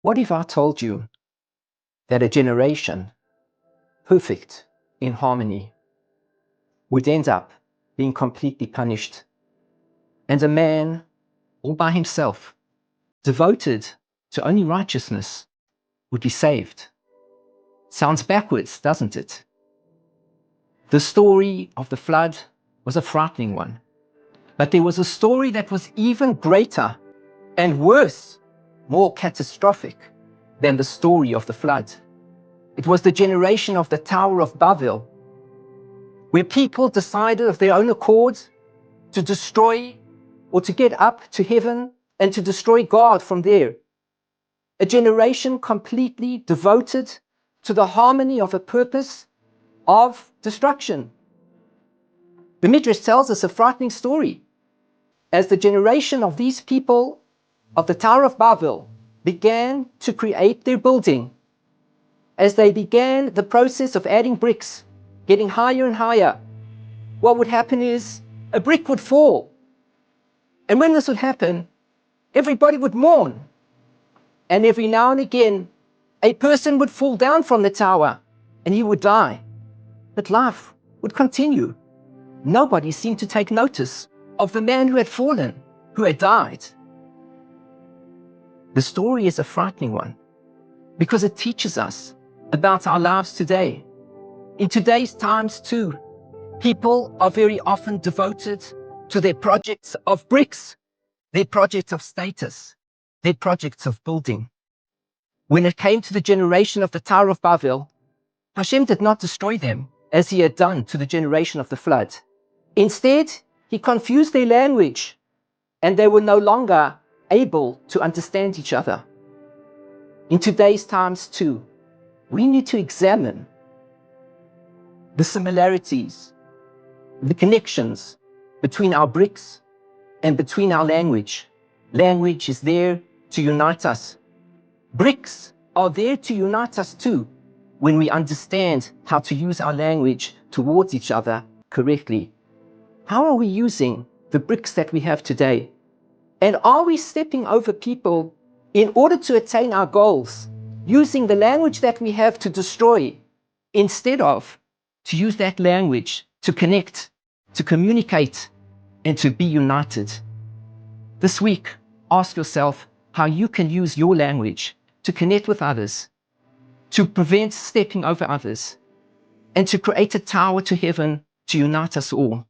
What if I told you that a generation, perfect in harmony, would end up being completely punished, and a man all by himself, devoted to only righteousness, would be saved? Sounds backwards, doesn't it? The story of the flood was a frightening one, but there was a story that was even greater and worse, more catastrophic than the story of the flood. It was the generation of the Tower of Bavel, where people decided of their own accord to destroy or to get up to heaven and to destroy God from there. A generation completely devoted to the harmony of a purpose of destruction. The Midrash tells us a frightening story. As the generation of these people of the Tower of Bavel began to create their building, as they began the process of adding bricks, getting higher and higher, what would happen is a brick would fall. And when this would happen, everybody would mourn. And every now and again, a person would fall down from the tower and he would die. But life would continue. Nobody seemed to take notice of the man who had fallen, who had died. The story is a frightening one because it teaches us about our lives today. In today's times too, people are very often devoted to their projects of bricks, their projects of status, their projects of building. When it came to the generation of the Tower of Bavel, Hashem did not destroy them as he had done to the generation of the flood. Instead, he confused their language and they were no longer able to understand each other. In today's times too, we need to examine the similarities, the connections between our bricks and between our language. Language is there to unite us. Bricks are there to unite us too when we understand how to use our language towards each other correctly. How are we using the bricks that we have today? And are we stepping over people in order to attain our goals, using the language that we have to destroy instead of to use that language to connect, to communicate, and to be united? This week, ask yourself how you can use your language to connect with others, to prevent stepping over others, and to create a tower to heaven to unite us all.